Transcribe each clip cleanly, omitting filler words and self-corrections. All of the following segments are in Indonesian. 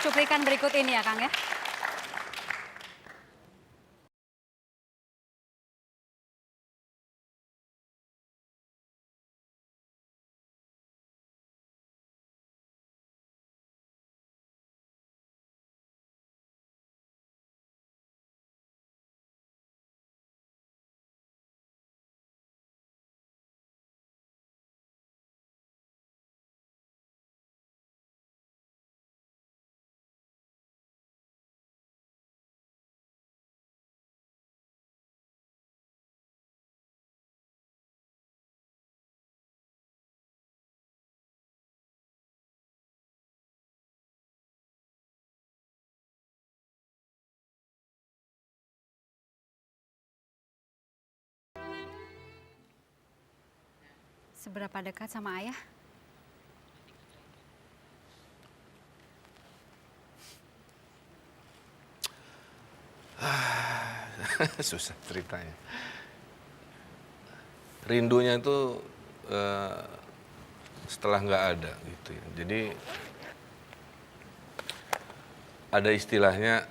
cuplikan berikut ini ya Kang ya. Seberapa dekat sama ayah? Susah ceritanya. Rindunya itu setelah nggak ada gitu ya. Jadi ada istilahnya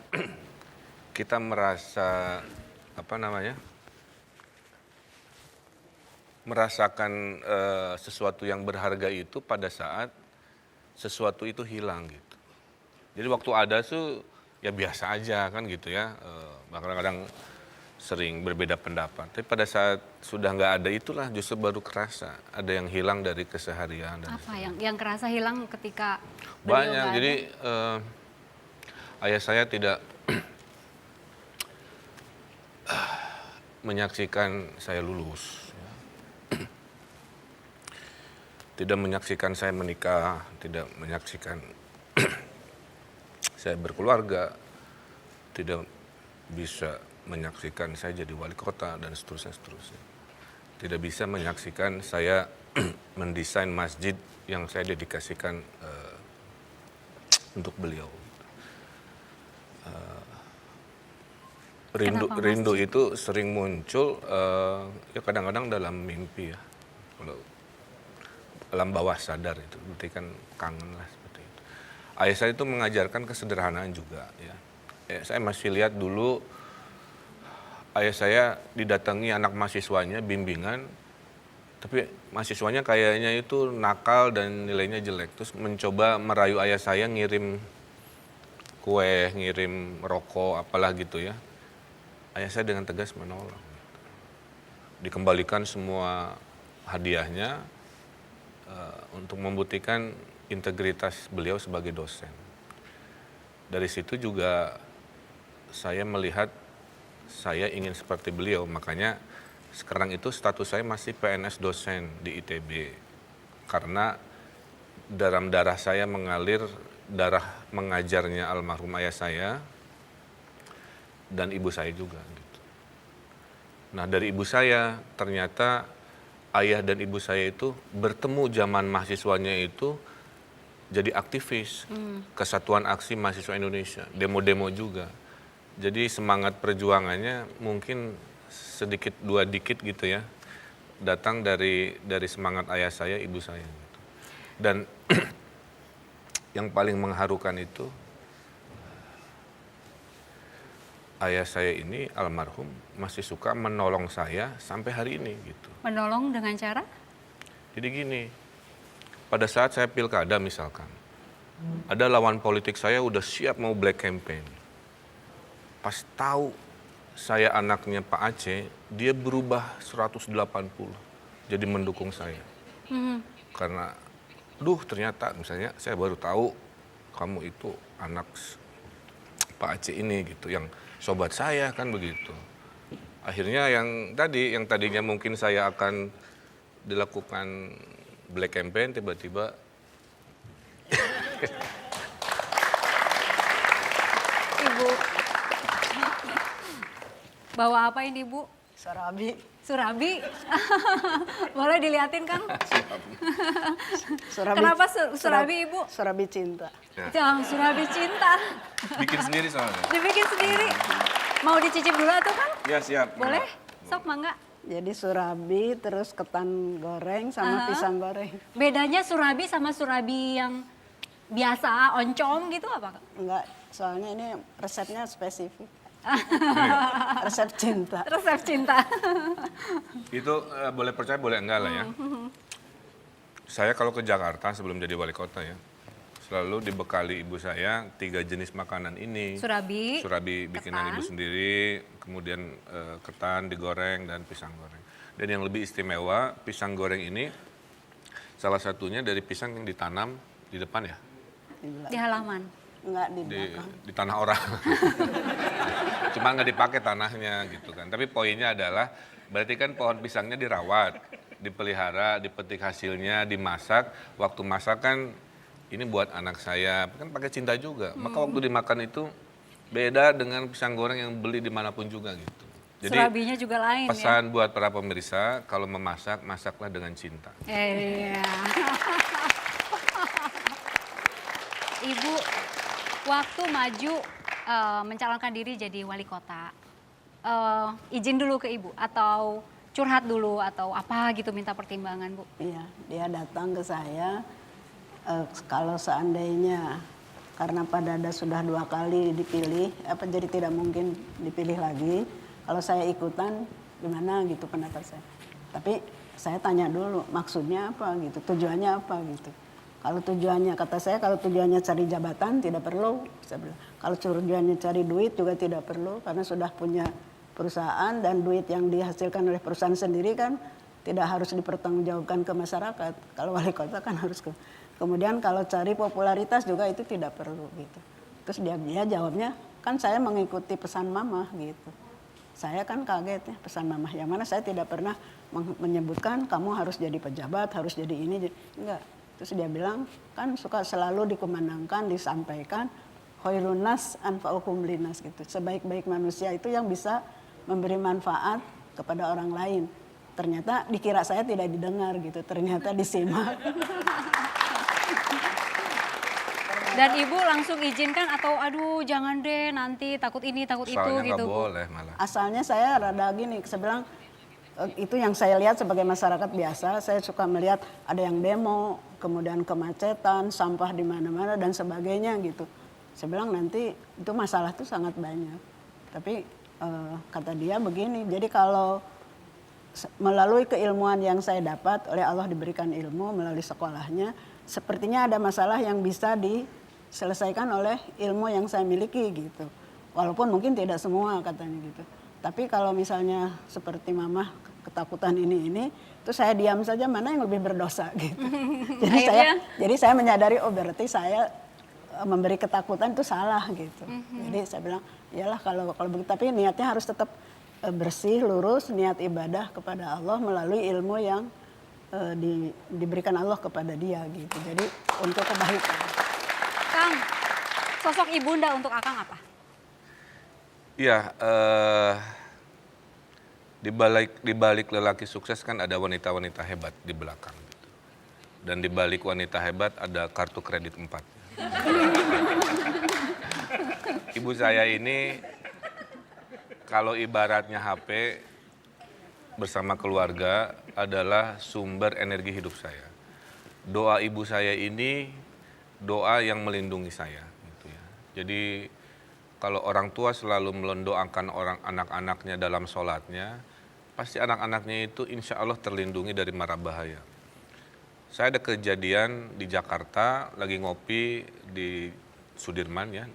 kita merasa apa namanya? Merasakan sesuatu yang berharga itu pada saat sesuatu itu hilang gitu. Jadi waktu ada tuh ya biasa aja kan gitu ya. Bahkan kadang sering berbeda pendapat. Tapi pada saat sudah nggak ada itulah justru baru kerasa ada yang hilang dari keseharian. Apa yang kerasa hilang ketika beliau Banyak. nggak Jadi ada? ayah saya tidak menyaksikan saya lulus. Tidak menyaksikan saya menikah, tidak menyaksikan saya berkeluarga, tidak bisa menyaksikan saya jadi wali kota dan seterusnya. Tidak bisa menyaksikan saya mendesain masjid yang saya dedikasikan untuk beliau. Rindu itu sering muncul ya kadang-kadang dalam mimpi ya. Kalau alam bawah sadar itu berarti kan kangen lah seperti itu. Ayah saya itu mengajarkan kesederhanaan juga ya. Saya masih lihat dulu ayah saya didatangi anak mahasiswanya bimbingan, tapi mahasiswanya kayaknya itu nakal dan nilainya jelek. Terus mencoba merayu ayah saya ngirim kue, ngirim rokok, apalah gitu ya. Ayah saya dengan tegas menolak. Dikembalikan semua hadiahnya untuk membuktikan integritas beliau sebagai dosen. Dari situ juga saya melihat saya ingin seperti beliau, makanya sekarang itu status saya masih PNS dosen di ITB. Karena dalam darah saya mengalir darah mengajarnya almarhum ayah saya dan ibu saya juga. Gitu. Nah dari ibu saya ternyata ayah dan ibu saya itu bertemu zaman mahasiswanya itu jadi aktivis Kesatuan Aksi Mahasiswa Indonesia, demo-demo juga. Jadi semangat perjuangannya mungkin sedikit dua dikit gitu ya, datang dari semangat ayah saya, ibu saya. Gitu. Dan yang paling mengharukan itu ayah saya ini almarhum masih suka menolong saya sampai hari ini gitu. Menolong dengan cara? Jadi gini, pada saat saya pilkada misalkan, ada lawan politik saya udah siap mau black campaign. Pas tahu saya anaknya Pak Aceh, dia berubah 180, jadi mendukung saya. Karena, ternyata misalnya saya baru tahu kamu itu anak Pak Aceh ini gitu, yang sobat saya kan begitu. Akhirnya yang tadinya mungkin saya akan dilakukan black campaign, tiba-tiba Ibu. Bawa apa ini Bu? Surabi. Surabi? Boleh diliatin Kang? Surabi. Kenapa surabi Ibu? Surabi cinta. Jangan surabi cinta. bikin sendiri soalnya. Dibikin sendiri. Mau dicicip dulu atau Kang? Ya siap. Boleh? Sok mangga. Jadi surabi terus ketan goreng sama pisang goreng. Bedanya surabi sama surabi yang biasa, oncom gitu apa Kak? Enggak, soalnya ini resepnya spesifik. Resep cinta. Resep cinta. Itu boleh percaya boleh enggak lah ya. Saya kalau ke Jakarta sebelum jadi wali kota ya, selalu dibekali ibu saya 3 jenis makanan ini. Surabi bikinan ketan. ibu sendiri, kemudian ketan digoreng dan pisang goreng. Dan yang lebih istimewa, pisang goreng ini salah satunya dari pisang yang ditanam di depan ya, Di halaman. Enggak di di, belakang. di tanah orang. Cuma nggak dipakai tanahnya gitu kan. Tapi poinnya adalah berarti kan pohon pisangnya dirawat, dipelihara, dipetik hasilnya, dimasak. Waktu masak kan ini buat anak saya, kan pakai cinta juga. Maka waktu dimakan itu beda dengan pisang goreng yang beli dimanapun juga gitu. Jadi Surabinya juga lain ya. pesan buat para pemirsa, kalau memasak, masaklah dengan cinta. Iya. Ibu, waktu maju mencalonkan diri jadi wali kota, izin dulu ke Ibu atau curhat dulu atau apa gitu minta pertimbangan Bu? Iya, dia datang ke saya. Kalau seandainya karena Pak Dada sudah 2 kali dipilih, jadi tidak mungkin dipilih lagi. Kalau saya ikutan, gimana gitu pendapat saya. Tapi saya tanya dulu, maksudnya apa gitu, tujuannya apa gitu. Kalau tujuannya, kata saya, kalau tujuannya cari jabatan tidak perlu. Saya bilang. Kalau tujuannya cari duit juga tidak perlu, karena sudah punya perusahaan dan duit yang dihasilkan oleh perusahaan sendiri kan tidak harus dipertanggungjawabkan ke masyarakat. Kalau wali kota kan harus ke. Kemudian kalau cari popularitas juga itu tidak perlu gitu. Terus dia jawabnya, kan saya mengikuti pesan mama gitu. Saya kan kaget ya pesan mama, yang mana saya tidak pernah menyebutkan kamu harus jadi pejabat, harus jadi ini, enggak. Terus dia bilang, kan suka selalu dikumandangkan, disampaikan, khairun nas anfa'uhum linnas gitu. Sebaik-baik manusia itu yang bisa memberi manfaat kepada orang lain. Ternyata dikira saya tidak didengar gitu, ternyata disimak. Dan Ibu langsung izinkan atau aduh jangan deh nanti takut ini takut itu Soalnya gitu nggak Bu? boleh malah. Asalnya saya rada gini, saya bilang itu yang saya lihat sebagai masyarakat biasa, saya suka melihat ada yang demo, kemudian kemacetan, sampah di mana-mana dan sebagainya gitu. Saya bilang nanti itu masalah tuh sangat banyak. Tapi kata dia begini, jadi kalau melalui keilmuan yang saya dapat, oleh Allah diberikan ilmu melalui sekolahnya, sepertinya ada masalah yang bisa diselesaikan oleh ilmu yang saya miliki gitu. Walaupun mungkin tidak semua katanya gitu. Tapi kalau misalnya seperti mama ketakutan ini, itu saya diam saja, mana yang lebih berdosa gitu. Jadi saya menyadari, oh berarti saya memberi ketakutan itu salah gitu. Jadi saya bilang, iyalah kalau begitu, tapi niatnya harus tetap bersih, lurus, niat ibadah kepada Allah melalui ilmu yang diberikan Allah kepada dia gitu. Jadi untuk kebaikan. Kang, sosok ibunda untuk Akang apa? Iya, di balik lelaki sukses kan ada wanita-wanita hebat di belakang. Gitu. Dan di balik wanita hebat ada kartu kredit 4. Ibu saya ini kalau ibaratnya HP bersama keluarga adalah sumber energi hidup saya. Doa ibu saya ini doa yang melindungi saya. Gitu ya. Jadi kalau orang tua selalu mendoakan orang anak-anaknya dalam sholatnya, pasti anak-anaknya itu insya Allah terlindungi dari mara bahaya. Saya ada kejadian di Jakarta, lagi ngopi di Sudirman ya.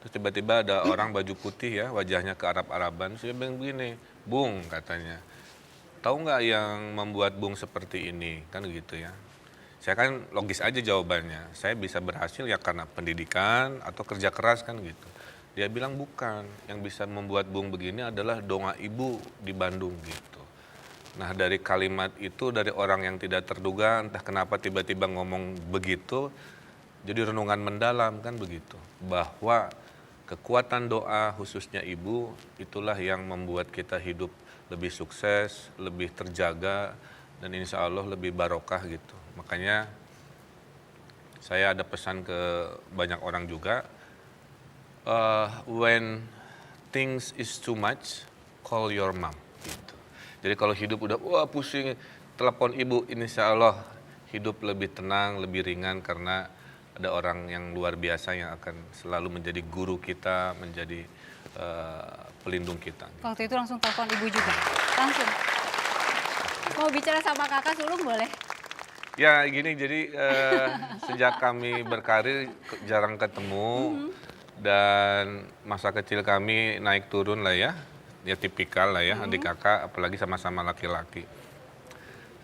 Terus tiba-tiba ada orang baju putih ya, wajahnya ke Arab-Araban. Saya bilang begini, Bung katanya, tahu nggak yang membuat Bung seperti ini? Kan gitu ya. Saya kan logis aja jawabannya. Saya bisa berhasil ya karena pendidikan atau kerja keras kan gitu. Dia bilang bukan, yang bisa membuat Bung begini adalah doa ibu di Bandung gitu. Nah dari kalimat itu, dari orang yang tidak terduga, entah kenapa tiba-tiba ngomong begitu, jadi renungan mendalam kan begitu. Bahwa kekuatan doa khususnya ibu, itulah yang membuat kita hidup lebih sukses, lebih terjaga, dan insya Allah lebih barokah gitu. Makanya saya ada pesan ke banyak orang juga, when things is too much, call your mom. Gitu. Jadi kalau hidup udah wah pusing, telepon ibu, insya Allah hidup lebih tenang, lebih ringan karena ada orang yang luar biasa yang akan selalu menjadi guru kita, menjadi pelindung kita. Waktu itu langsung telepon ibu juga, langsung. Mau bicara sama kakak sulung boleh? Ya gini, jadi sejak kami berkarir jarang ketemu dan masa kecil kami naik turun lah ya tipikal lah ya adik kakak, apalagi sama-sama laki-laki.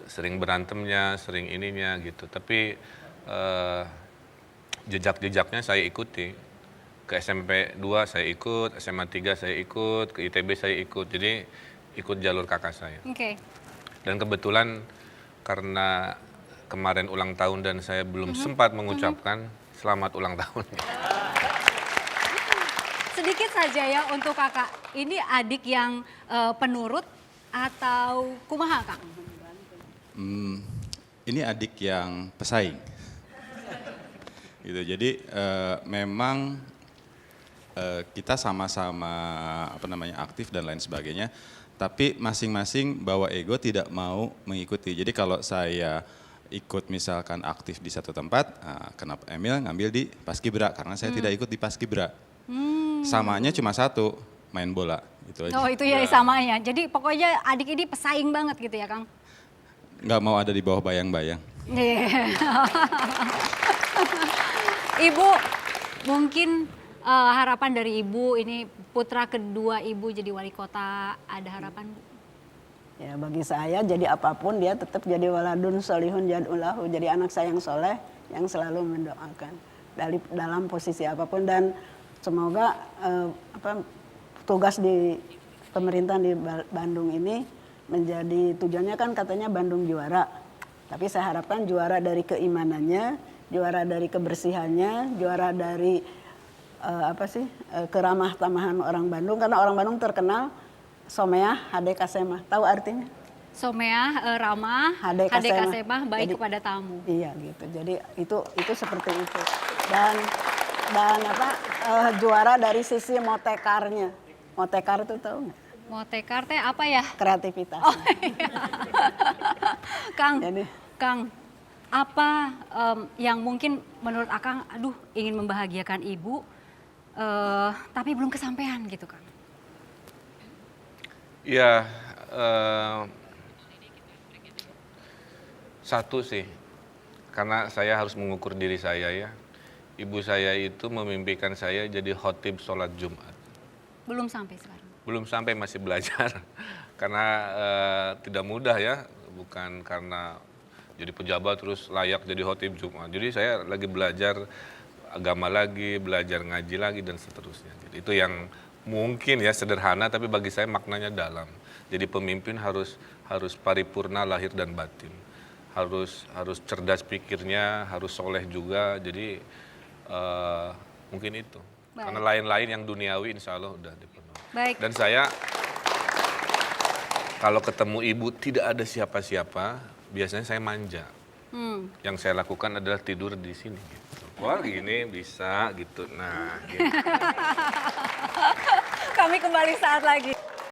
Sering berantemnya, sering ininya gitu. Tapi jejak-jejaknya saya ikuti. Ke SMP 2 saya ikut, SMA 3 saya ikut, ke ITB saya ikut. Jadi ikut jalur kakak saya. Oke. Dan kebetulan karena kemarin ulang tahun dan saya belum sempat mengucapkan selamat ulang tahun. Sedikit saja ya untuk kakak, ini adik yang penurut atau kumaha Kang? Ini adik yang pesaing. Gitu. Jadi memang kita sama-sama aktif dan lain sebagainya, tapi masing-masing bawa ego tidak mau mengikuti. Jadi kalau saya ikut misalkan aktif di satu tempat, kenapa Emil ngambil di Paskibra karena saya tidak ikut di Paskibra. Samanya cuma satu, main bola gitu aja. Oh itu ya samanya. Jadi pokoknya adik ini pesaing banget gitu ya Kang? Nggak mau ada di bawah bayang-bayang. Ibu, mungkin harapan dari Ibu, ini putra kedua Ibu jadi wali kota, ada harapan Bu? Ya bagi saya jadi apapun dia tetap jadi waladun solihun jad'ulahu, jadi anak saya yang soleh yang selalu mendoakan dalam posisi apapun, dan semoga tugas di pemerintahan di Bandung ini menjadi tujuannya kan katanya Bandung juara, tapi saya harapkan juara dari keimanannya, juara dari kebersihannya, juara dari keramah tamahan orang Bandung, karena orang Bandung terkenal someah, hade kasemah. Tahu artinya? Someah, ramah, hade kasemah, baik jadi, kepada tamu. Iya gitu. Jadi itu seperti itu. Dan juara dari sisi motekarnya. Motekar itu tahu nggak? Motekar teh apa ya? Kreativitas. Oh, iya. Kang, apa yang mungkin menurut Akang, aduh ingin membahagiakan Ibu, tapi belum kesampaian gitu Kang? Ya, satu sih, karena saya harus mengukur diri saya ya. Ibu saya itu memimpikan saya jadi khotib sholat Jumat. Belum sampai sekarang? Belum sampai, masih belajar. Karena tidak mudah ya, bukan karena jadi pejabat terus layak jadi khotib Jumat. Jadi saya lagi belajar agama lagi, belajar ngaji lagi dan seterusnya. Jadi itu yang mungkin ya sederhana, tapi bagi saya maknanya dalam. Jadi pemimpin harus paripurna lahir dan batin, harus cerdas pikirnya, harus soleh juga. Jadi mungkin itu. Baik. Karena lain-lain yang duniawi insya Allah udah dipenuhi. Baik. Dan saya kalau ketemu ibu tidak ada siapa-siapa, biasanya saya manja. Yang saya lakukan adalah tidur di sini. Gitu. Wah gini bisa gitu. Nah. Gitu. Kami kembali saat lagi.